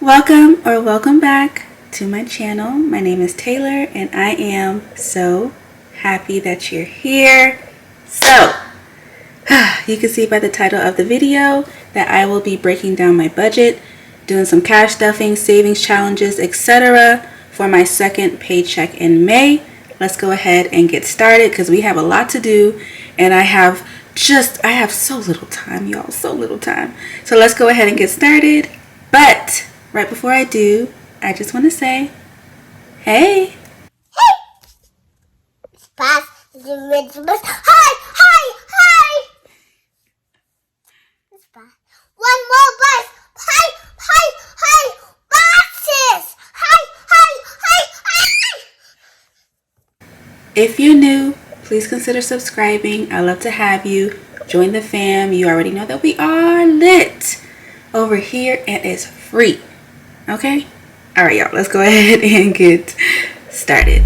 Welcome back to my channel. My name is Taylor and I am so happy that you're here. So, you can see by the title of the video that I will be breaking down my budget, doing some cash stuffing, savings challenges, etc. for my second paycheck in May. Let's go ahead and get started because we have a lot to do and I have so little time, y'all, so little time. So let's go ahead and get started. But right before I do, I just want to say, hey. Hi. One more bus. Hi. Boxes. Hi. If you're new, please consider subscribing. I love to have you. Join the fam. You already know that we are lit over here and it's free. Okay? All right, y'all. Let's go ahead and get started.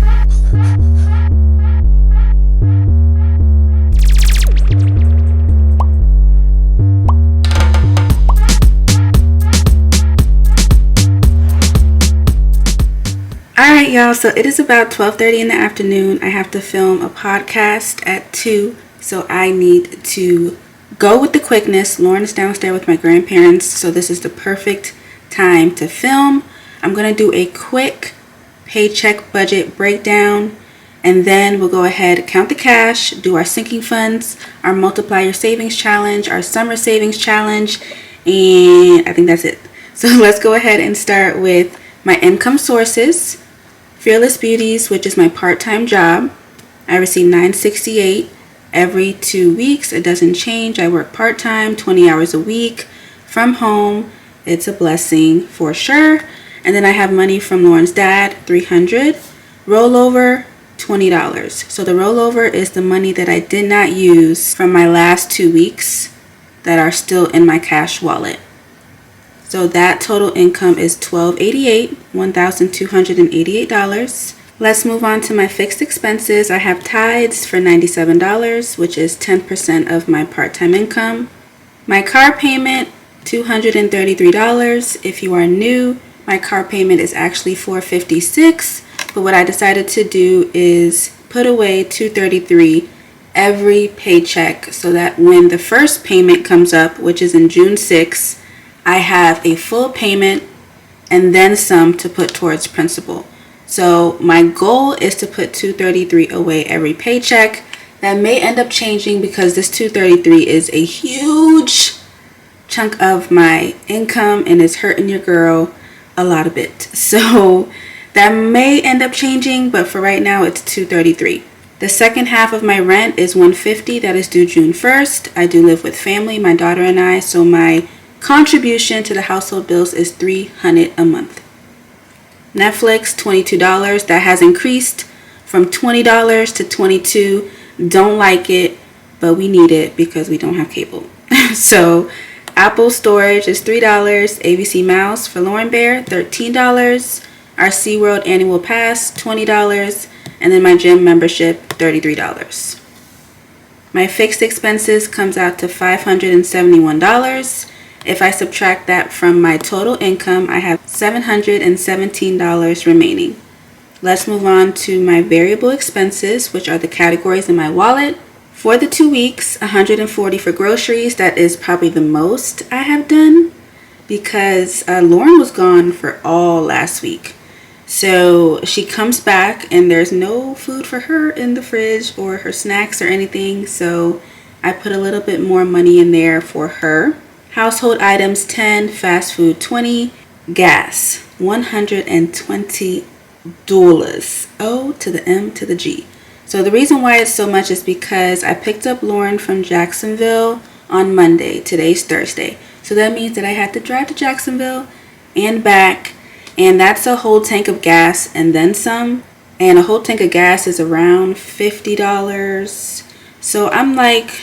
Alright, y'all, so it is about 12:30 in the afternoon. I have to film a podcast at 2, so I need to go with the quickness. Lauren is downstairs with my grandparents, so this is the perfect time to film. I'm going to do a quick paycheck budget breakdown, and then we'll go ahead, count the cash, do our sinking funds, our multiply your savings challenge, our summer savings challenge, and I think that's it. So let's go ahead and start with my income sources. Fearless Beauties, which is my part-time job. I receive $9.68 every 2 weeks. It doesn't change. I work part-time, 20 hours a week from home. It's a blessing for sure. And then I have money from Lauren's dad, $300. Rollover, $20. So the rollover is the money that I did not use from my last 2 weeks that are still in my cash wallet. So that total income is $1,288, $1,288. Let's move on to my fixed expenses. I have tithes for $97, which is 10% of my part-time income. My car payment, $233. If you are new, my car payment is actually $456. But what I decided to do is put away $233 every paycheck so that when the first payment comes up, which is in June 6th, I have a full payment and then some to put towards principal. So my goal is to put $233 away every paycheck. That may end up changing because this $233 is a huge chunk of my income and it's hurting your girl a lot of bit. So that may end up changing, but for right now it's $233. The second half of my rent is $150. That is due June 1st. I do live with family, my daughter and I, so my contribution to the household bills is $300 a month. Netflix, $22. That has increased from $20 to $22. Don't like it, but we need it because we don't have cable. So Apple storage is $3. ABC Mouse for Lauren Bear, $13. Our SeaWorld annual pass, $20. And then my gym membership, $33. My fixed expenses comes out to $571. If I subtract that from my total income, I have $717 remaining. Let's move on to my variable expenses, which are the categories in my wallet. For the 2 weeks, $140 for groceries. That is probably the most I have done because Lauren was gone for all last week. So she comes back and there's no food for her in the fridge or her snacks or anything. So I put a little bit more money in there for her. Household items, 10, fast food, 20, gas, $120. O to the M to the G. So the reason why it's so much is because I picked up Lauren from Jacksonville on Monday. Today's Thursday. So that means that I had to drive to Jacksonville and back. And that's a whole tank of gas and then some. And a whole tank of gas is around $50. So I'm like,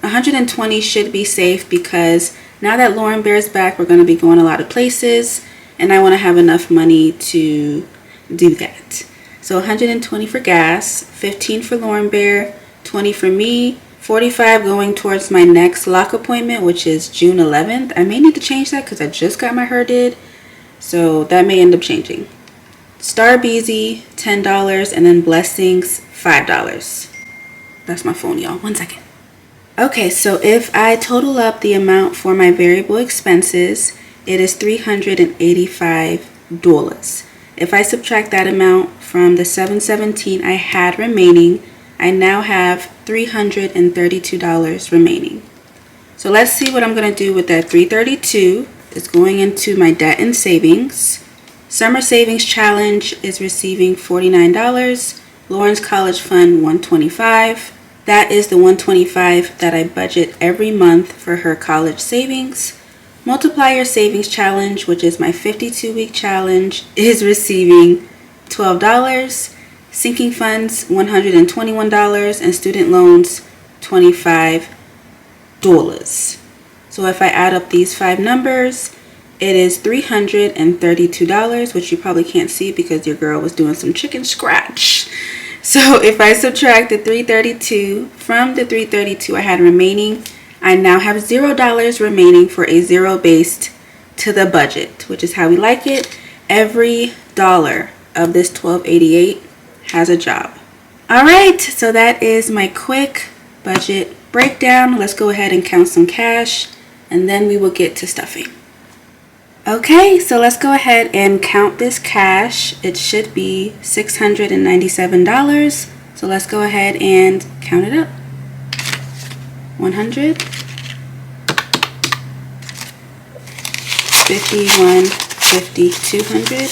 $120 should be safe because now that Lauren Bear's back, we're going to be going a lot of places and I want to have enough money to do that. So $120 for gas, $15 for Lauren Bear, $20 for me, $45 going towards my next lock appointment, which is June 11th. I may need to change that because I just got my hair did. So that may end up changing. Starbeezy, $10, and then Blessings, $5. That's my phone, y'all. 1 second. Okay, so if I total up the amount for my variable expenses, it is $385. If I subtract that amount from the $717 I had remaining, I now have $332 remaining. So let's see what I'm going to do with that $332. It's going into my debt and savings. Summer Savings Challenge is receiving $49. Lauren's College Fund, $125. That is the $125 that I budget every month for her college savings. Multiplier Savings Challenge, which is my 52-week challenge, is receiving $12. Sinking Funds, $121, and student loans, $25. So if I add up these 5 numbers, it is $332, which you probably can't see because your girl was doing some chicken scratch. So if I subtract the $332 from the $332 I had remaining, I now have $0 remaining for a zero based to the budget, which is how we like it. Every dollar of this $12.88 has a job. All right, so that is my quick budget breakdown. Let's go ahead and count some cash, and then we will get to stuffing. Okay, so let's go ahead and count this cash. It should be $697. So let's go ahead and count it up. 100, 51, 50, 200,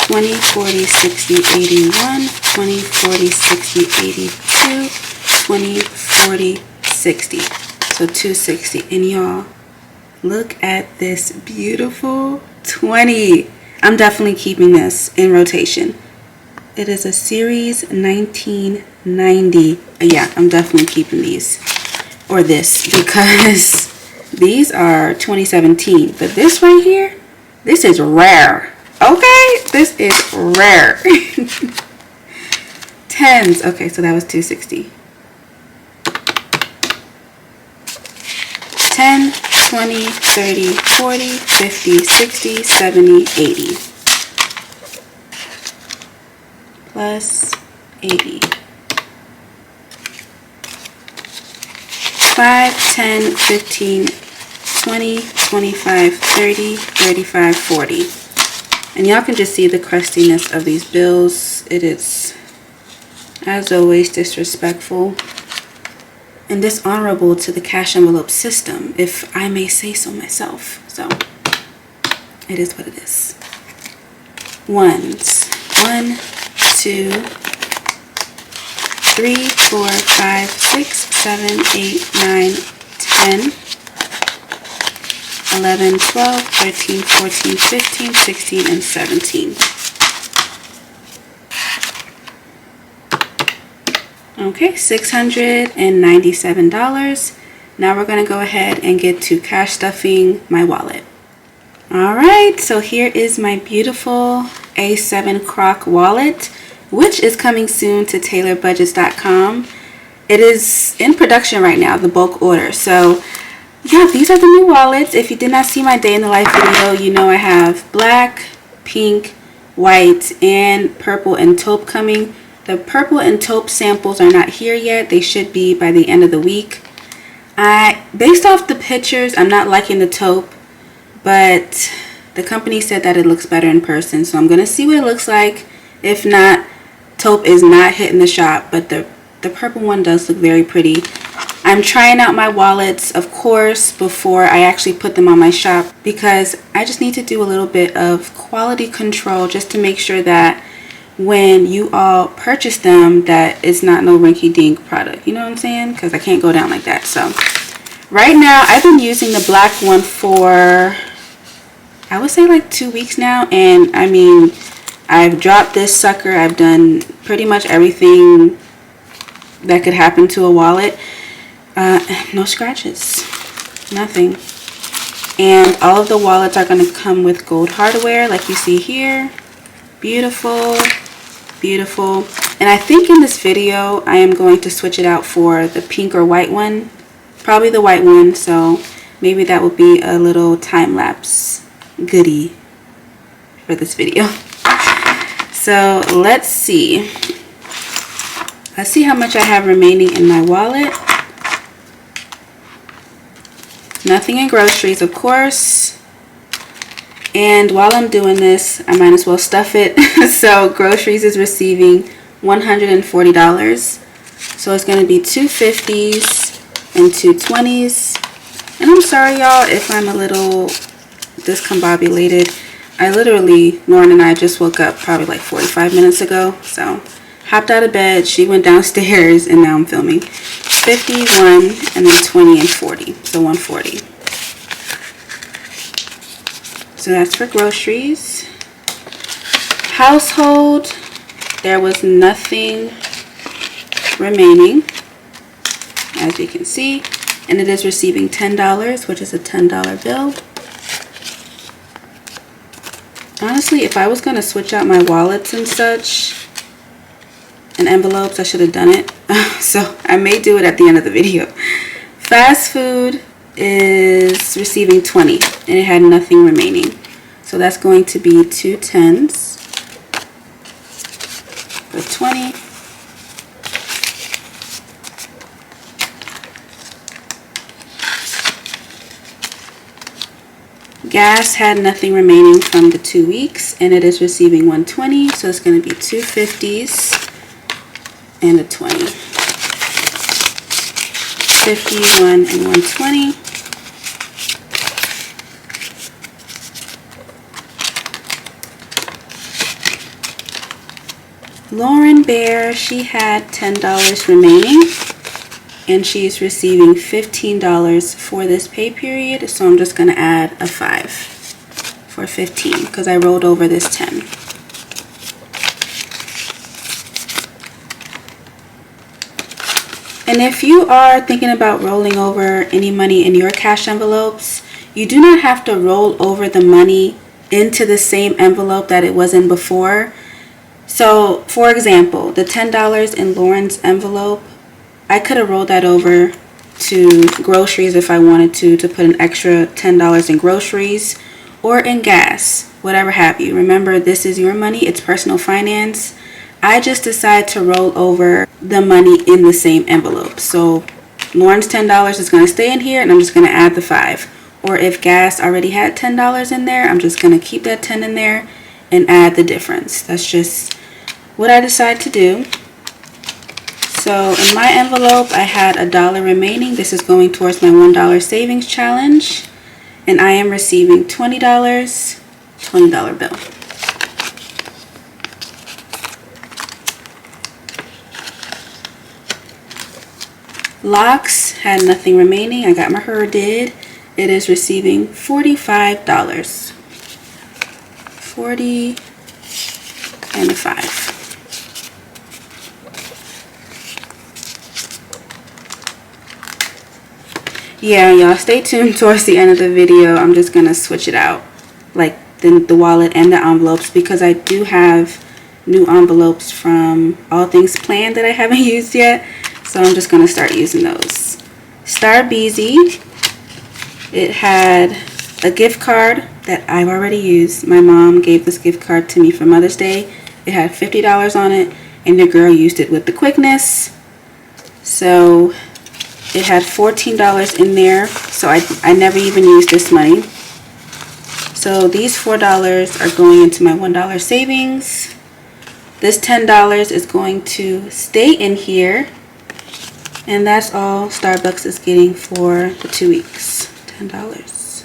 20, 40, 60, 81, 20, 40, 60, 82, 20, 40, 60. So 260. And y'all, look at this beautiful 20. I'm definitely keeping this in rotation. It is a series 1990. Yeah, I'm definitely keeping these, or this, because these are 2017. But this right here, this is rare. Okay, this is rare. Tens. Okay, so that was 260. 10, 20, 30, 40, 50, 60, 70, 80. Plus 80. 5, 10, 15, 20, 25, 30, 35, 40. And y'all can just see the crustiness of these bills. It is, as always, disrespectful and dishonorable to the cash envelope system, if I may say so myself. So it is what it is. Ones. 1, 2, 3, 4, 5, 6, 7, 8, 9, 10, 11, 12, 13, 14, 15, 16, and 17. Okay, $697. Now we're going to go ahead and get to cash stuffing my wallet. All right, so here is my beautiful A7 Croc wallet, which is coming soon to Taylorbudgets.com. It is in production right now, the bulk order. So yeah, these are the new wallets. If you did not see my day in the life video, you know I have black, pink, white, and purple and taupe coming. The purple and taupe samples are not here yet. They should be by the end of the week. Based off the pictures, I'm not liking the taupe, but the company said that it looks better in person. So I'm going to see what it looks like. If not, taupe is not hitting the shop, but the purple one does look very pretty. I'm trying out my wallets, of course, before I actually put them on my shop, because I just need to do a little bit of quality control just to make sure that when you all purchase them, that it's not no rinky-dink product. You know what I'm saying? Because I can't go down like that. So right now, I've been using the black one for, I would say, like 2 weeks now. And I mean, I've dropped this sucker. I've done pretty much everything that could happen to a wallet. No scratches. Nothing. And all of the wallets are going to come with gold hardware, like you see here. Beautiful. Beautiful. And I think in this video I am going to switch it out for the pink or white one, probably the white one, so maybe that will be a little time-lapse goodie for this video. So let's see how much I have remaining in my wallet. Nothing in groceries, of course. And while I'm doing this, I might as well stuff it. So groceries is receiving $140. So it's going to be 2 50s and 2 20s. And I'm sorry, y'all, if I'm a little discombobulated. I literally, Lauren and I just woke up probably like 45 minutes ago. So hopped out of bed, she went downstairs, and now I'm filming. 51 and then 20 and 40. So 140. So that's for groceries. Household, there was nothing remaining, as you can see, and it is receiving $10, which is a $10 bill. Honestly, if I was going to switch out my wallets and such and envelopes, I should have done it. So I may do it at the end of the video. Fast food is receiving 20, and it had nothing remaining. So that's going to be 2 10s for 20. Gas had nothing remaining from the 2 weeks, and it is receiving 120, so it's going to be 2 50s and a 20. 51 and 120. Lauren Bear, she had $10 remaining, and she's receiving $15 for this pay period, so I'm just going to add a 5 for 15 because I rolled over this 10. And if you are thinking about rolling over any money in your cash envelopes, you do not have to roll over the money into the same envelope that it was in before. So, for example, the $10 in Lauren's envelope, I could have rolled that over to groceries if I wanted to put an extra $10 in groceries or in gas, whatever have you. Remember, this is your money. It's personal finance. I just decided to roll over the money in the same envelope. So Lauren's $10 is going to stay in here, and I'm just going to add the 5. Or if gas already had $10 in there, I'm just going to keep that 10 in there and add the difference. That's just what I decided to do. So in my envelope, I had $1 remaining. This is going towards my $1 savings challenge, and I am receiving $20, $20 bill. Locks had nothing remaining. I got my did. It is receiving $45. 40 and a 5. Yeah, y'all, stay tuned towards the end of the video. I'm just gonna switch it out, like the wallet and the envelopes, because I do have new envelopes from All Things Planned that I haven't used yet. So I'm just gonna start using those. Star Beezy, it had a gift card that I've already used. My mom gave this gift card to me for Mother's Day. It had $50 on it, and the girl used it with the quickness. So it had $14 in there, so I never even used this money. So these $4 are going into my $1 savings. This $10 is going to stay in here, and that's all Starbucks is getting for the 2 weeks, $10.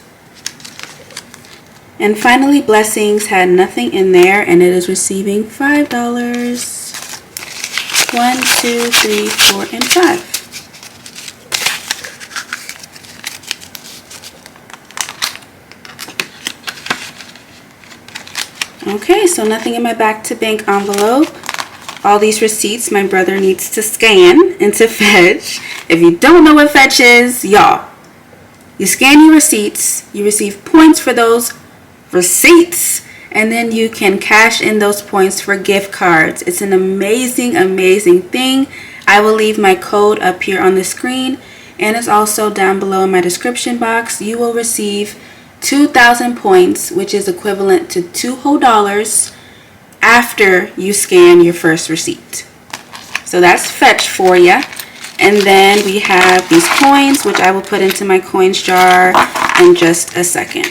And finally, Blessings had nothing in there, and it is receiving $5. 1, 2, 3, 4, and 5. Okay, so nothing in my back to bank envelope. All these receipts my brother needs to scan into Fetch. If you don't know what Fetch is, y'all, you scan your receipts, you receive points for those receipts, and then you can cash in those points for gift cards. It's an amazing, amazing thing. I will leave my code up here on the screen, and it's also down below in my description box. You will receive 2,000 points, which is equivalent to $2 whole after you scan your first receipt. So that's fetch for you. And then we have these coins, which I will put into my coins jar in just a second.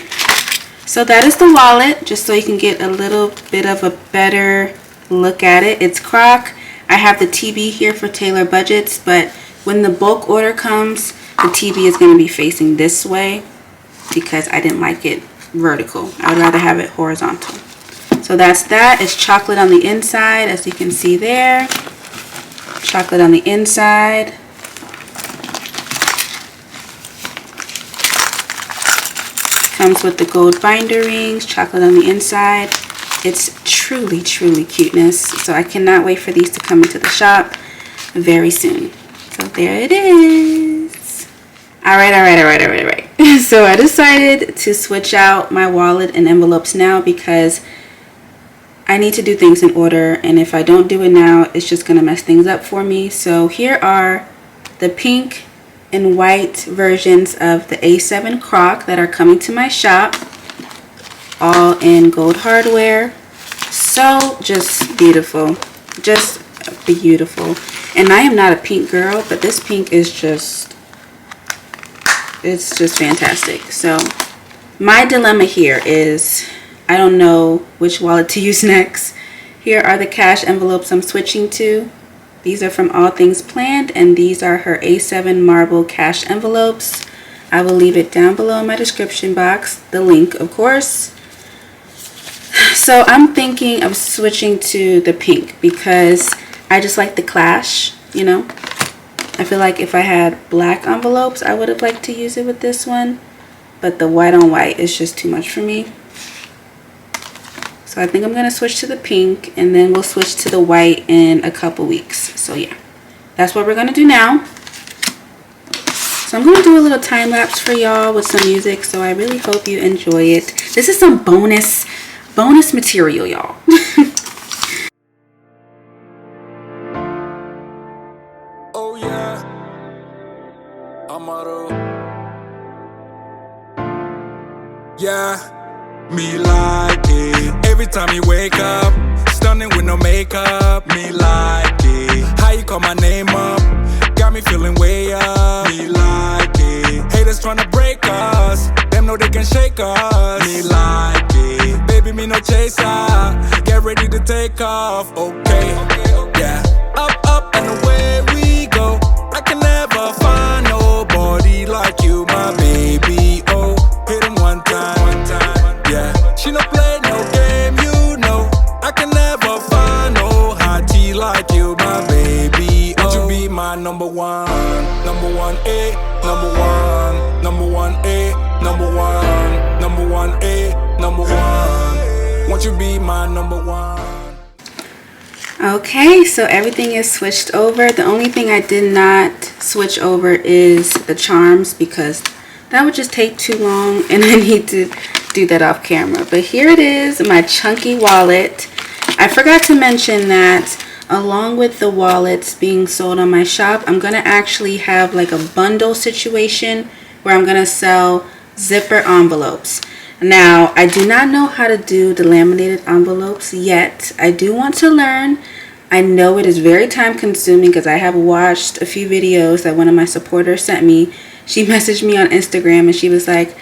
So that is the wallet, just so you can get a little bit of a better look at it. It's Croc. I have the TV here for Taylorbudgets, but when the bulk order comes, the TV is going to be facing this way because I didn't like it vertical. I would rather have it horizontal. So that's that. It's chocolate on the inside, as you can see there. Chocolate on the inside. Comes with the gold binder rings, chocolate on the inside. It's truly, truly cuteness. So I cannot wait for these to come into the shop very soon. So there it is. All right. So I decided to switch out my wallet and envelopes now because I need to do things in order. And if I don't do it now, it's just going to mess things up for me. So here are the pink and white versions of the A7 Croc that are coming to my shop, all in gold hardware. So just beautiful, just beautiful. And I am not a pink girl, but this pink is just, it's just fantastic. So my dilemma here is I don't know which wallet to use next. Here are the cash envelopes I'm switching to. These are from All Things Planned, and these are her A7 marble cash envelopes. I will leave it down below in my description box, the link, of course. So I'm thinking of switching to the pink because I just like the clash, you know. I feel like if I had black envelopes, I would have liked to use it with this one, but the white on white is just too much for me. So I think I'm going to switch to the pink, and then we'll switch to the white in a couple weeks. So yeah, that's what we're going to do now. So I'm going to do a little time lapse for y'all with some music. So I really hope you enjoy it. This is some bonus material, y'all. Oh yeah, Amaro. Yeah. Me like it every time you wake up, stunning with no makeup. Me like it how you call my name up, got me feeling way up. Me like it haters tryna break us, them know they can shake us. Me like it baby, me no chaser, get ready to take off. Okay, yeah, up and away we go. I can never find nobody like you, my baby. Oh, hit 'em one time. Yeah, she no play no game, you know. I can never find no hottie like you, my baby. Won't you be my number one? Number one, A, number one. Number one, A, number one. Number one, A, number one. Won't you be my number one? Okay, so everything is switched over. The only thing I did not switch over is the charms because that would just take too long and I need to do that off camera. But here it is, my chunky wallet. I forgot to mention that along with the wallets being sold on my shop, I'm gonna actually have like a bundle situation where I'm gonna sell zipper envelopes. Now, I do not know how to do the laminated envelopes yet. I do want to learn. I know it is very time consuming because I have watched a few videos that one of my supporters sent me. She messaged me on Instagram and she was like,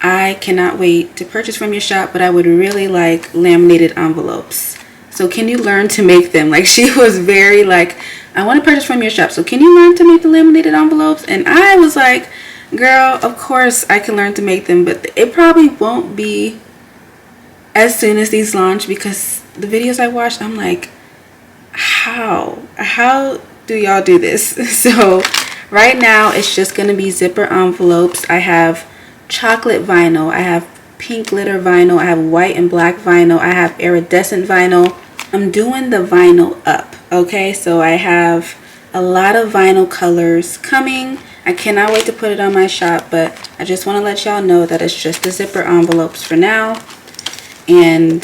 I cannot wait to purchase from your shop, but I would really like laminated envelopes. So can you learn to make them? Like, she was very like, I want to purchase from your shop, so can you learn to make the laminated envelopes? And I was like, girl, of course I can learn to make them, but it probably won't be as soon as these launch because the videos I watched, I'm like, how do y'all do this? So right now it's just going to be zipper envelopes. I have chocolate vinyl, I have pink glitter vinyl, I have white and black vinyl, I have iridescent vinyl. I'm doing the vinyl up, okay? So I have a lot of vinyl colors coming. I cannot wait to put it on my shop, but I just want to let y'all know that it's just the zipper envelopes for now, and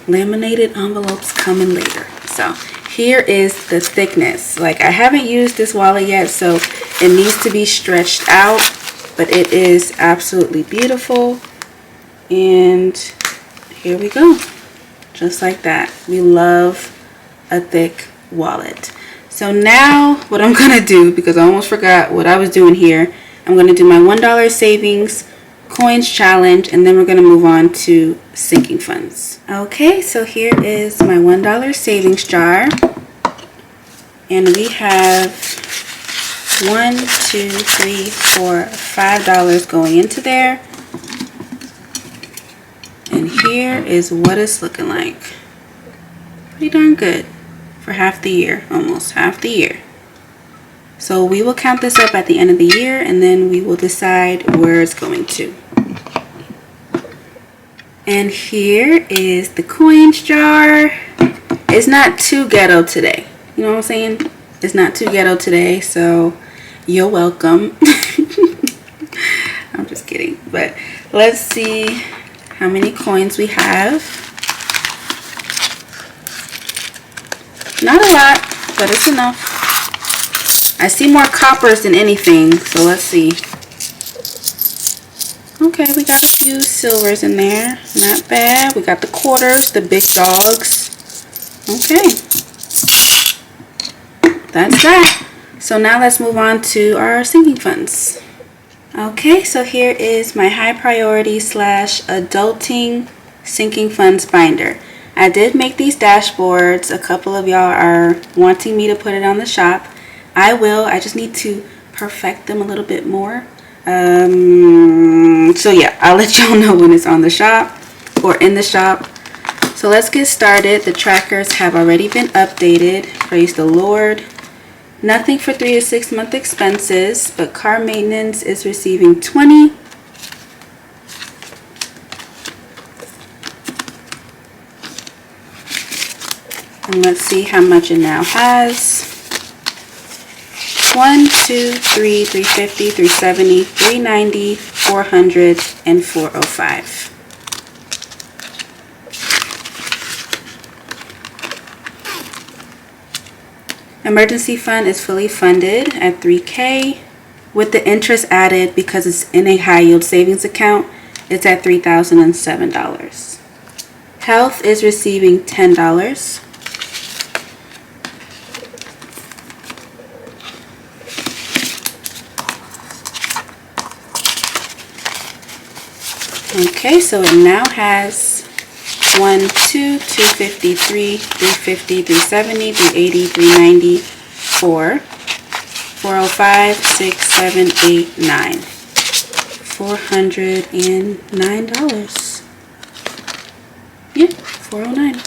laminated envelopes coming later. So here is the thickness. Like, I haven't used this wallet yet, so It needs to be stretched out, but it is absolutely beautiful. And here we go, just like that. We love a thick wallet. So now what I'm gonna do, because I almost forgot what I was doing here, I'm gonna do my $1 savings coins challenge, and then we're gonna move on to sinking funds. Okay, so here is my $1 savings jar, and we have $1, $2, $3, $4, $5 going into there. And here is what it's looking like. Pretty darn good for half the year, almost half the year. So we will count this up at the end of the year, and then we will decide where it's going to. And here is the coins jar. It's not too ghetto today. You know what I'm saying? It's not too ghetto today, so you're welcome. I'm just kidding. But let's see how many coins we have. Not a lot, but it's enough. I see more coppers than anything, so let's see. Okay, we got a few silvers in there. Not bad. We got the quarters, the big dogs. Okay. That's that. So now let's move on to our sinking funds. Okay, so here is my high priority / adulting sinking funds binder. I did make these dashboards. A couple of y'all are wanting me to put it on the shop. I will. I just need to perfect them a little bit more. So yeah, I'll let y'all know when it's on the shop or in the shop. So let's get started. The trackers have already been updated. Praise the Lord. Nothing for 3 to 6 month expenses, but car maintenance is receiving 20. And let's see how much it now has. 1, 2, 3, 350, 370, 390, 400, and 405. Emergency fund is fully funded at $3,000. With the interest added, because it's in a high yield savings account, it's at $3,007. Health is receiving $10. Okay, so it now has 1, 2, 253, 350, 370, 380, 390, 4, 405, 6, 7, 8, 9. $409. Yeah, 409.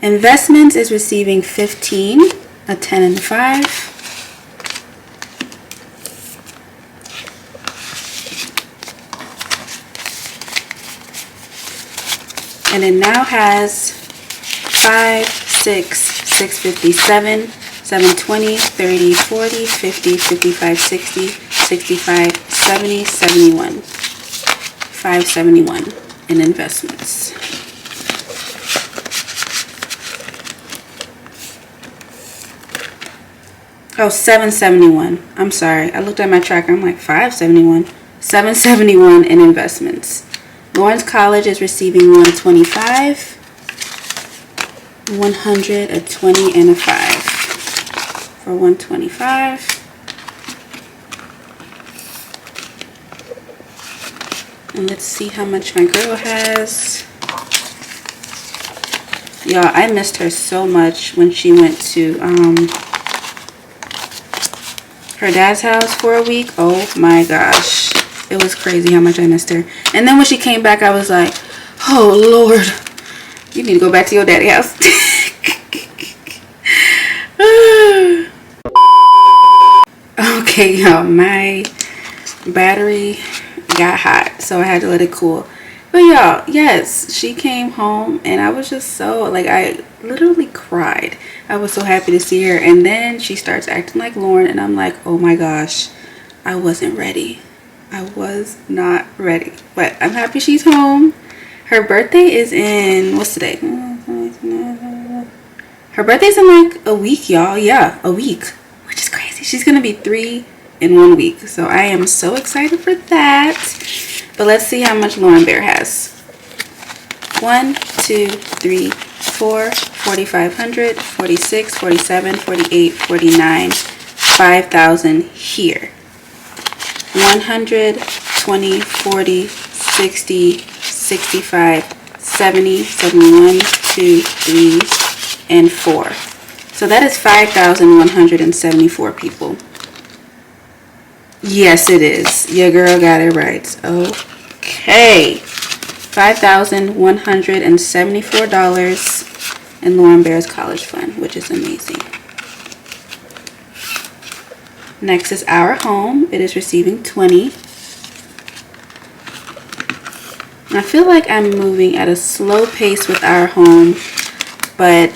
Investments is receiving 15, a 10 and 5. And it now has 5, 6, 657, 720, 30, 40, 50, 55, 60, 65, 70, 71. 571 in investments. Oh, 771. I'm sorry. I looked at my tracker. I'm like 571. 771 in investments. Lawrence College is receiving 125, 100, a 20, and a 5 for 125. And let's see how much my girl has. Y'all, I missed her so much when she went to her dad's house for a week. Oh my gosh. It was crazy how much I missed her. And then when she came back, I was like, oh Lord, you need to go back to your daddy's house. Okay, y'all, my battery got hot, so I had to let it cool. But y'all, yes, she came home and I was just so, like, I literally cried. I was so happy to see her. And then she starts acting like Lauren, and I'm like, oh my gosh, I wasn't ready. I was not ready, but I'm happy she's home. Her birthday is in, what's today? Her birthday's in like a week, y'all. Yeah, a week, which is crazy. She's gonna be 3 in 1 week, so I am so excited for that. But let's see how much Lauren Bear has. 1, 2, 3, 4, 4,500, 46, 47, 48, 49, 5,000 here. 100, 20, 40, 60, 65, 70, 71, 2, 3, and 4. So that is 5,174 people. Yes, it is. Your girl got it right. Okay. $5,174 in Lauren Bear's college fund, which is amazing. Next is Our Home. It is receiving 20. I feel like I'm moving at a slow pace with Our Home, but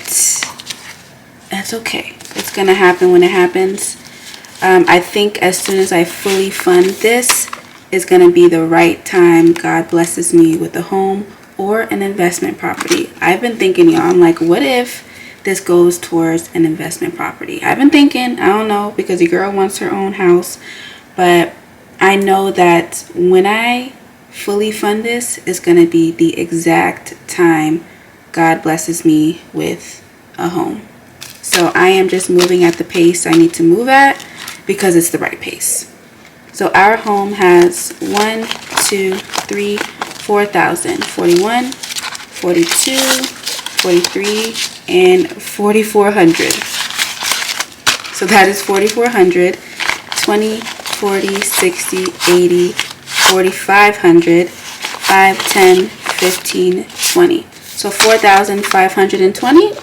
that's okay. It's gonna happen when it happens. I think as soon as I fully fund this is gonna be the right time God blesses me with a home or an investment property. I've been thinking, y'all, I'm like, what if this goes towards an investment property? I've been thinking, I don't know, because the girl wants her own house, but I know that when I fully fund this is going to be the exact time God blesses me with a home. So I am just moving at the pace I need to move at because it's the right pace. So Our Home has 1, 2, 3, 4,000, 41, 42, 43, and 4,400. So that is 4,400, 20, 40, 60, 80, 4,500, 5, 10, 15, 20. So 4,520.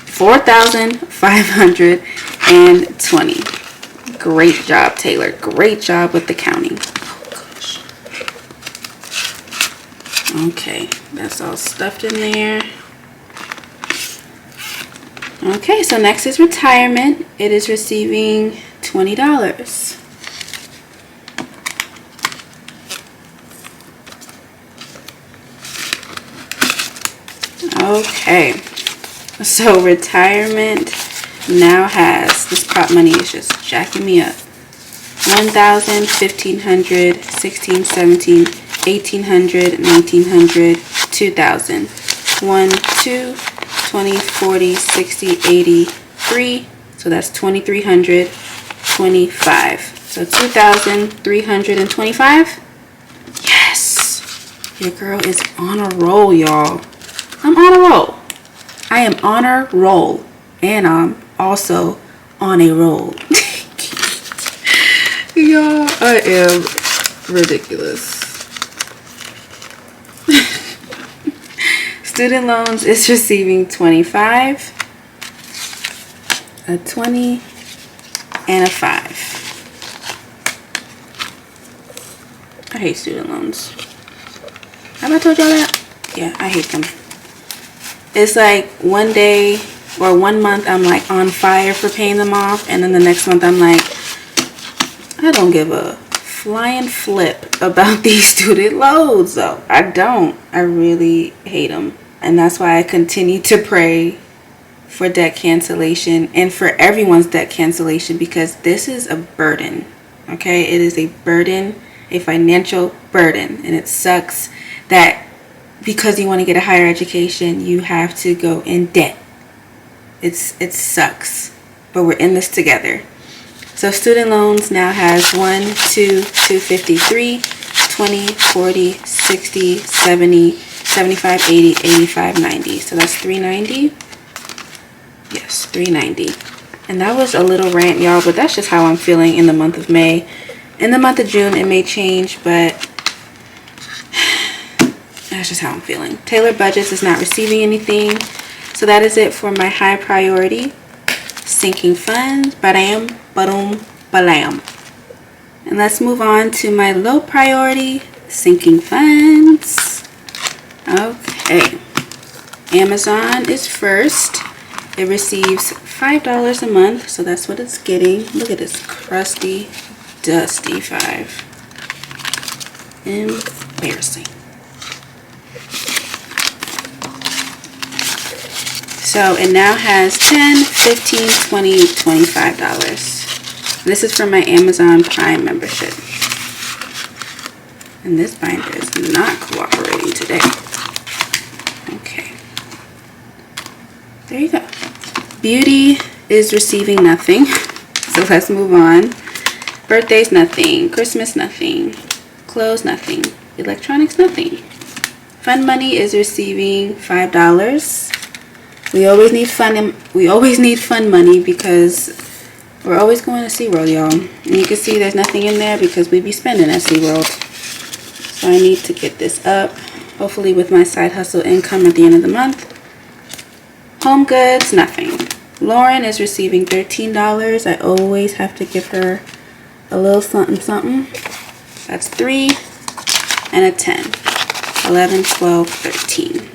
4,520. Great job, Taylor. Great job with the counting. Oh, gosh. Okay, that's all stuffed in there. Okay, so next is retirement. It is receiving $20. Okay, so retirement now has, this prop money is just jacking me up. 1,000, 1,500, 16, 17, 1,800, 1,900, 2,000. 1, 2, 20, 40, 60, 80, 3. So that's 2,300, 25. So 2,325. Yes, your girl is on a roll, y'all. I'm on a roll. I am on a roll, and I'm also on a roll. Y'all, I am ridiculous. Student loans is receiving 25, a 20, and a 5. I hate student loans. Have I told y'all that? Yeah, I hate them. It's like one day or 1 month I'm like on fire for paying them off, and then the next month I'm like, I don't give a flying flip about these student loans though. I don't. I really hate them. And that's why I continue to pray for debt cancellation and for everyone's debt cancellation, because this is a burden. Okay? It is a burden, a financial burden, and it sucks that because you want to get a higher education, you have to go in debt. It sucks, but we're in this together. So student loans now has 1, 2, 253, 20, 40, 60, 70, 75, 80, 85, 90. So that's 390. Yes, 390. And that was a little rant, y'all, but that's just how I'm feeling in the month of May. In the month of June, it may change, but that's just how I'm feeling. Taylorbudgets is not receiving anything. So that is it for my high priority sinking funds. Badam, badum, balam. And let's move on to my low priority sinking funds. Okay. Amazon is first. It receives $5 a month. So that's what it's getting. Look at this crusty, dusty 5. Embarrassing. So it now has $10, $15, $20, $25. This is for my Amazon Prime membership. And this binder is not cooperating today. Okay. There you go. Beauty is receiving nothing. So let's move on. Birthdays, nothing. Christmas, nothing. Clothes, nothing. Electronics, nothing. Fun Money is receiving $5. We always need fun money because we're always going to SeaWorld, y'all. And you can see there's nothing in there because we be spending at SeaWorld. So I need to get this up, hopefully with my side hustle income at the end of the month. Home Goods, nothing. Lauren is receiving $13. I always have to give her a little something something. That's 3 and a 10. 11, 12, 13.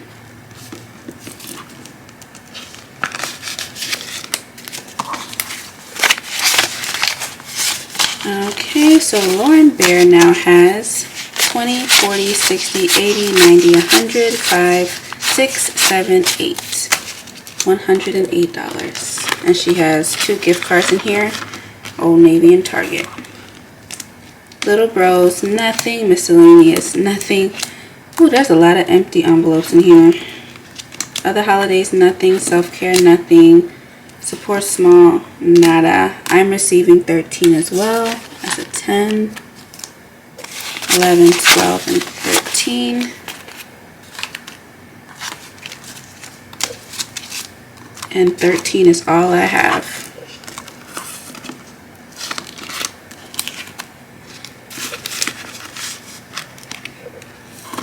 Okay, so Lauren Bear now has 20, 40, 60, 80, 90, 100, 5, 6, 7, 8. $108. And she has 2 gift cards in here. Old Navy and Target. Little Bros, nothing. Miscellaneous, nothing. Oh, there's a lot of empty envelopes in here. Other holidays, nothing. Self-care, nothing. Support small, nada. I'm receiving 13 as well. That's a 10, 11, 12, and 13. And 13 is all I have.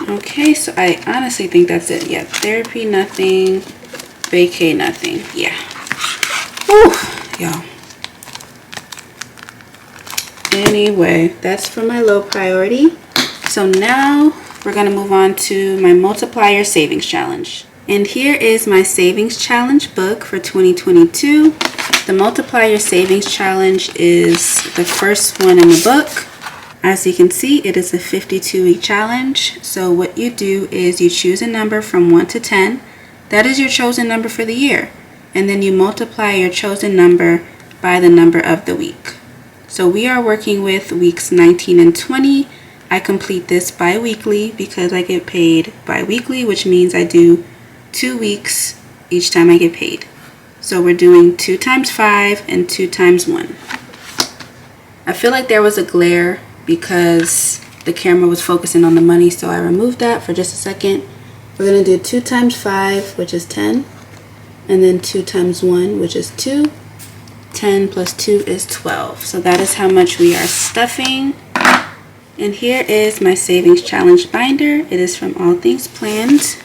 Okay, so I honestly think that's it. Yeah, therapy, nothing. Vacay, nothing. Yeah. Whew, y'all. Anyway, that's for my low priority. So now we're going to move on to my multiplier savings challenge. And here is my savings challenge book for 2022. The multiplier savings challenge is the first one in the book. As you can see, it is a 52-week challenge. So what you do is you choose a number from 1 to 10. That is your chosen number for the year. And then you multiply your chosen number by the number of the week. So we are working with weeks 19 and 20. I complete this bi-weekly because I get paid bi-weekly, which means I do 2 weeks each time I get paid. So we're doing 2 times 5 and 2 times 1. I feel like there was a glare because the camera was focusing on the money, so I removed that for just a second. We're going to do 2 times 5, which is 10. And then 2 times 1, which is 2. 10 plus 2 is 12. So that is how much we are stuffing. And here is my savings challenge binder. It is from All Things Planned.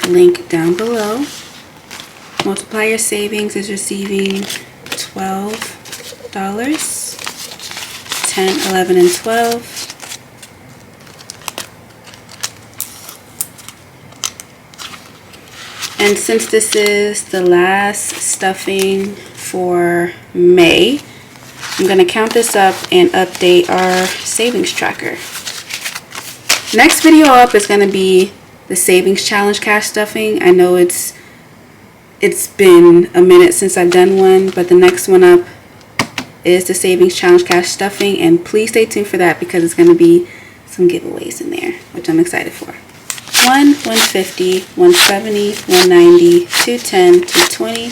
Link down below. Multiplier savings is receiving $12. 10, 11, and 12. And since this is the last stuffing for May, I'm going to count this up and update our savings tracker. Next video up is going to be the savings challenge cash stuffing. I know it's been a minute since I've done one, but the next one up is the savings challenge cash stuffing, and please stay tuned for that because it's going to be some giveaways in there, which I'm excited for. 1, 150, 170, 190, 210, 220,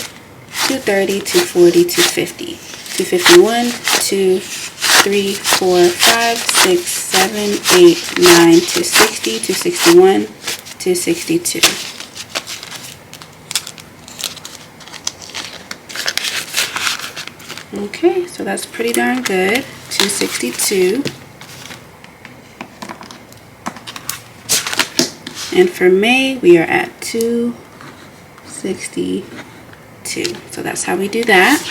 230, 240, 250, 251, 2, 3, 4, 5, 6, 7, 8, 9, 260, 261, 262. Okay, so that's pretty darn good. 262. And for May, we are at 262. So that's how we do that.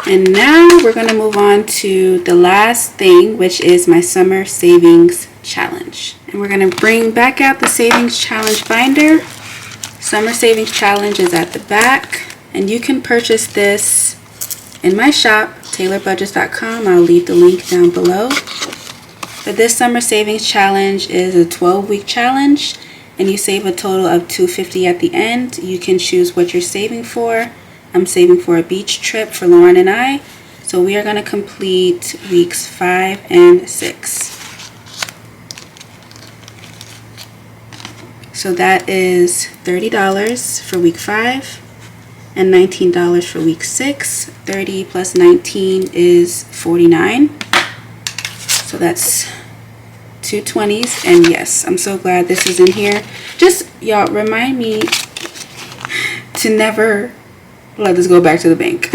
And now we're going to move on to the last thing, which is my summer savings challenge. And we're going to bring back out the savings challenge binder. Summer savings challenge is at the back. And you can purchase this in my shop, Taylorbudgets.com. I'll leave the link down below. But this summer savings challenge is a 12-week challenge, and you save a total of $250 at the end. You can choose what you're saving for. I'm saving for a beach trip for Lauren and I. So we are going to complete weeks 5 and 6. So that is $30 for week 5 and $19 for week 6. 30 plus 19 is 49. So that's 220s. And yes, I'm so glad this is in here. Just, y'all, remind me to never let this go back to the bank.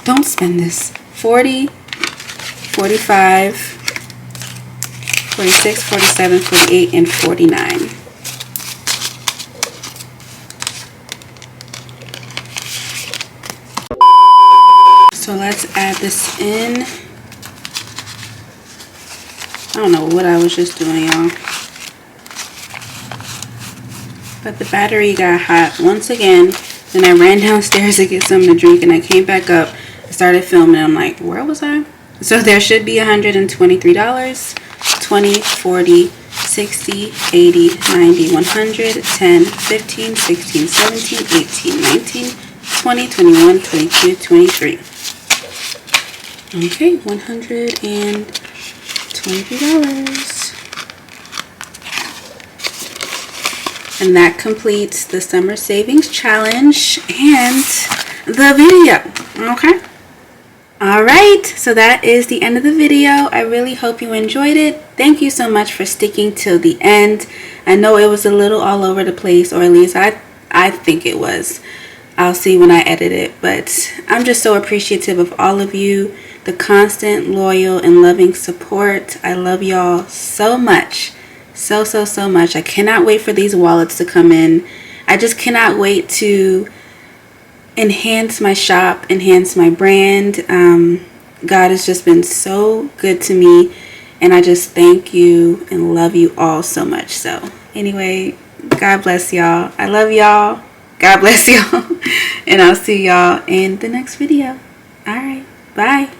Don't spend this. 40, 45, 46, 47, 48, and 49. So let's add this in. I don't know what I was just doing, y'all. But the battery got hot once again. Then I ran downstairs to get something to drink, and I came back up and started filming. I'm like, where was I? So there should be $123. 20, 40, 60, 80, 90, 100, 10, 15, 16, 17, 18, 19, 20, 21, 22, 23. Okay, $123. And that completes the summer savings challenge and the video. Okay. All right. So that is the end of the video. I really hope you enjoyed it. Thank you so much for sticking till the end. I know it was a little all over the place, or at least I think it was. I'll see when I edit it. But I'm just so appreciative of all of you. The constant, loyal, and loving support. I love y'all so much. So much. I cannot wait for these wallets to come in. I just cannot wait to enhance my shop, enhance my brand. God has just been so good to me, and I just thank you and love you all so much. So anyway, God bless y'all. I love y'all. God bless y'all. And I'll see y'all in the next video. All right. Bye.